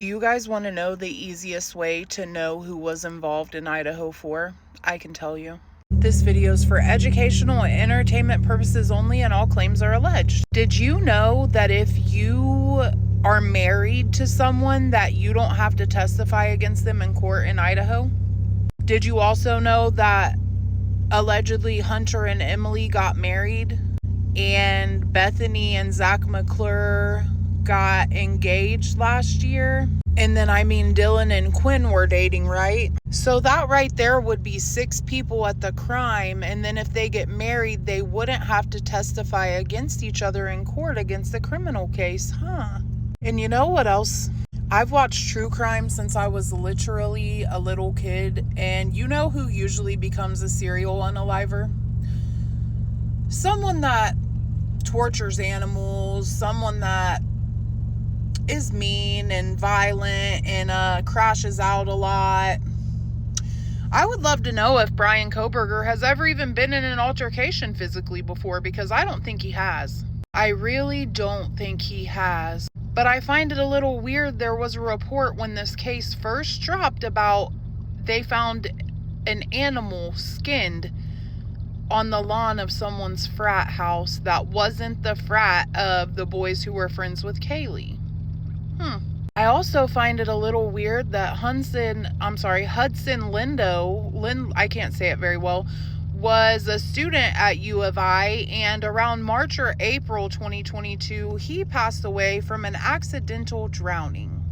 Do you guys want to know the easiest way to know who was involved in Idaho 4? I can tell you. This video is for educational and entertainment purposes only, and all claims are alleged. Did you know that if you are married to someone that you don't have to testify against them in court in Idaho? Did you also know that allegedly Hunter and Emily got married and Bethany and Zach McClure got engaged last year? And then, Dylan and Quinn were dating, right? So that right there would be 6 people at the crime. And then if they get married, they wouldn't have to testify against each other in court against the criminal case, huh? And you know what else? I've watched true crime since I was literally a little kid. And you know who usually becomes a serial unaliver? Someone that tortures animals, someone that is mean and violent and crashes out a lot. I would love to know if Brian Koberger has ever even been in an altercation physically before, because I don't think he has. I really don't think he has. But I find it a little weird. There was a report when this case first dropped about they found an animal skinned on the lawn of someone's frat house that wasn't the frat of the boys who were friends with Kaylee. I also find it a little weird that Hudson Lindo, I can't say it very well, was a student at U of I, and around March or April 2022, he passed away from an accidental drowning.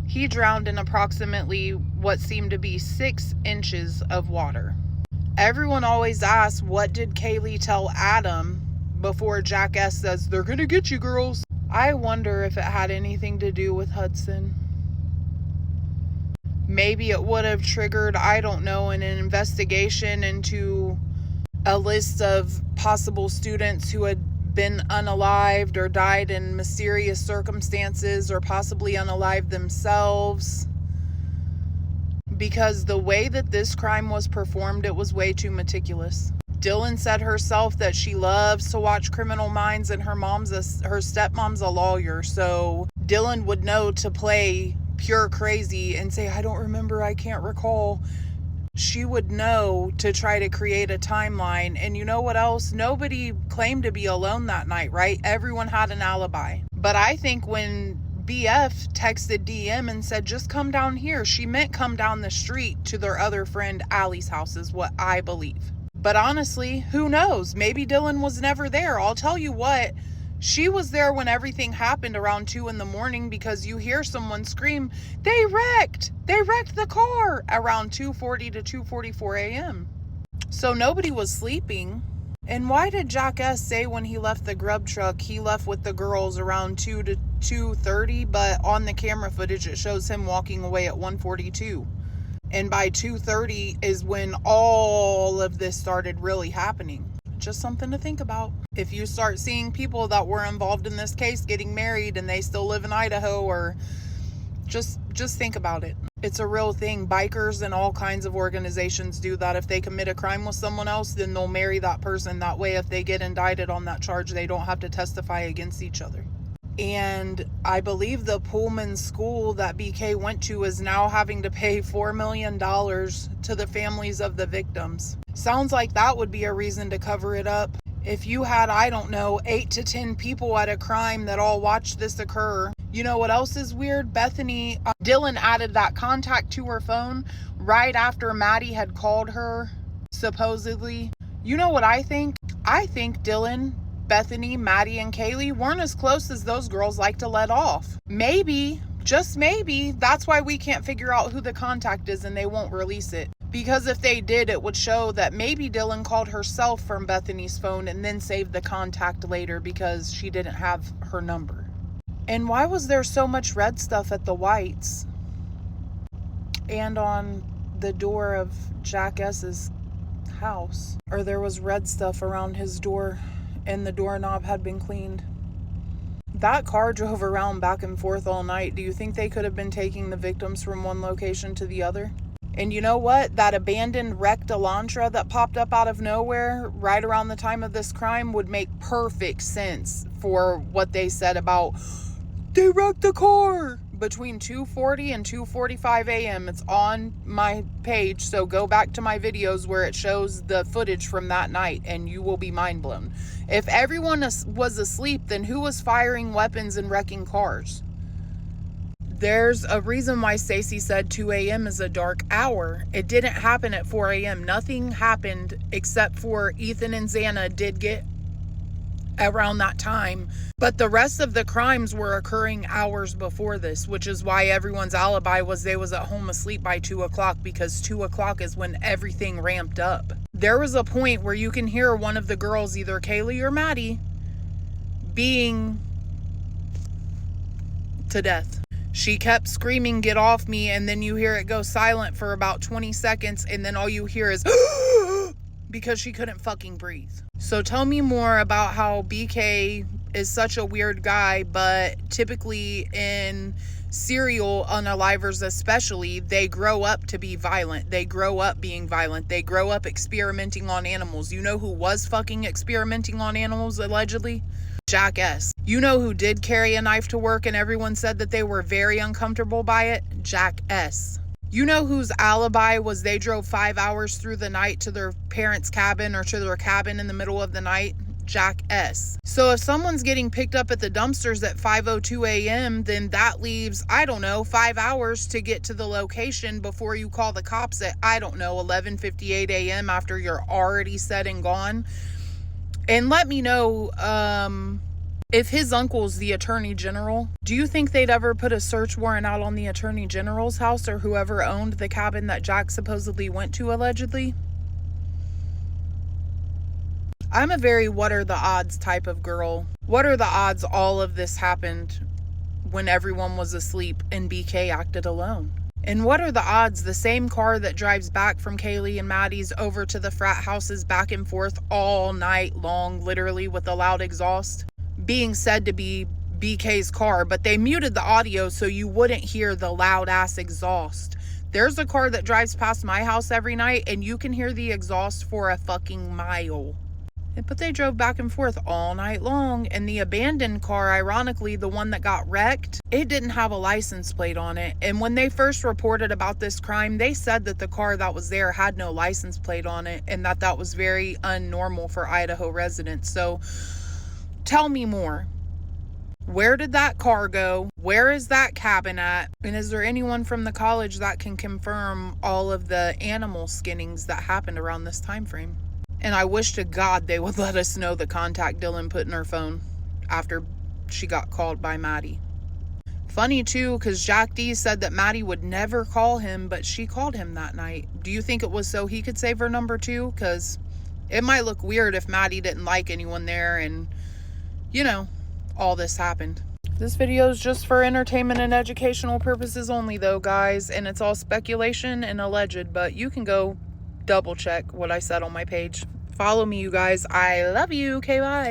He drowned in approximately what seemed to be 6 inches of water. Everyone always asks, what did Kaylee tell Adam before Jack S. says, "They're gonna get you, girls"? I wonder if it had anything to do with Hudson. Maybe it would have triggered, I don't know, an investigation into a list of possible students who had been unalived or died in mysterious circumstances, or possibly unalived themselves. Because the way that this crime was performed, it was way too meticulous. Dylan said herself that she loves to watch Criminal Minds, and her stepmom's a lawyer, so Dylan would know to play pure crazy and say, "I don't remember, I can't recall." She would know to try to create a timeline. And you know what else? Nobody claimed to be alone that night, right? Everyone had an alibi. But I think when BF texted DM and said, "Just come down here," she meant come down the street to their other friend Allie's house, is what I believe. But honestly, who knows? Maybe Dylan was never there. I'll tell you what, she was there when everything happened around 2 a.m, because you hear someone scream, They wrecked the car," around 2:40 to 2:44 a.m. So nobody was sleeping. And why did Jack S. say when he left the grub truck, he left with the girls around 2 to 2:30, but on the camera footage, it shows him walking away at 1:42. And by 2:30 is when all of this started really happening. Just something to think about. If you start seeing people that were involved in this case getting married and they still live in Idaho, or just think about it. It's a real thing. Bikers and all kinds of organizations do that. If they commit a crime with someone else, then they'll marry that person. That way, if they get indicted on that charge, they don't have to testify against each other. And I believe the Pullman school that BK went to is now having to pay $4 million to the families of the victims. Sounds like that would be a reason to cover it up. If you had, 8 to 10 people at a crime that all watched this occur. You know what else is weird? Dylan added that contact to her phone right after Maddie had called her, supposedly. You know what I think? I think Dylan, Bethany, Maddie, and Kaylee weren't as close as those girls like to let off. Maybe, just maybe, that's why we can't figure out who the contact is and they won't release it. Because if they did, it would show that maybe Dylan called herself from Bethany's phone and then saved the contact later because she didn't have her number. And why was there so much red stuff at the Whites and on the door of Jack S.'s house? Or there was red stuff around his door and the doorknob had been cleaned. That car drove around back and forth all night. Do you think they could have been taking the victims from one location to the other? And you know what? That abandoned wrecked Elantra that popped up out of nowhere right around the time of this crime would make perfect sense for what they said about, "They wrecked the car." between 2:40 and 2:45 a.m. It's on my page, so go back to my videos where it shows the footage from that night and you will be mind blown. If everyone was asleep, then who was firing weapons and wrecking cars? There's a reason why Stacy said 2 a.m. is a dark hour. It didn't happen at 4 a.m. Nothing happened except for Ethan and Xana did get around that time. But the rest of the crimes were occurring hours before this, which is why everyone's alibi was they was at home asleep by 2 o'clock, because 2 o'clock is when everything ramped up. There was a point where you can hear one of the girls, either Kaylee or Maddie, being to death. She kept screaming, "Get off me," and then you hear it go silent for about 20 seconds, and then all you hear is because she couldn't fucking breathe. So tell me more about how BK is such a weird guy, but typically in serial unalivers especially, they grow up to be violent. They grow up being violent. They grow up experimenting on animals. You know who was fucking experimenting on animals allegedly? Jack S. You know who did carry a knife to work and everyone said that they were very uncomfortable by it? Jack S. You know whose alibi was they drove 5 hours through the night to their parents' cabin or to their cabin in the middle of the night? Jack S. So if someone's getting picked up at the dumpsters at 5:02 a.m., then that leaves, I don't know, 5 hours to get to the location before you call the cops at, I don't know, 11:58 a.m. after you're already set and gone. And let me know, if his uncle's the attorney general, do you think they'd ever put a search warrant out on the attorney general's house or whoever owned the cabin that Jack supposedly went to allegedly? I'm a very what are the odds type of girl. What are the odds all of this happened when everyone was asleep and BK acted alone? And what are the odds the same car that drives back from Kaylee and Maddie's over to the frat houses back and forth all night long, literally with a loud exhaust, being said to be BK's car, but they muted the audio so you wouldn't hear the loud ass exhaust. There's a car that drives past my house every night and you can hear the exhaust for a fucking mile. But they drove back and forth all night long, and the abandoned car, ironically, the one that got wrecked, it didn't have a license plate on it. And when they first reported about this crime, they said that the car that was there had no license plate on it, and that was very unnormal for Idaho residents. So tell me more. Where did that car go? Where is that cabin at? And is there anyone from the college that can confirm all of the animal skinnings that happened around this time frame? And I wish to God they would let us know the contact Dylan put in her phone after she got called by Maddie. Funny too, because Jack D said that Maddie would never call him, but she called him that night. Do you think it was so he could save her number too? Because it might look weird if Maddie didn't like anyone there and, you know, all this happened. This video is just for entertainment and educational purposes only though, guys. And it's all speculation and alleged, but you can go double check what I said on my page. Follow me, you guys. I love you. Okay, bye.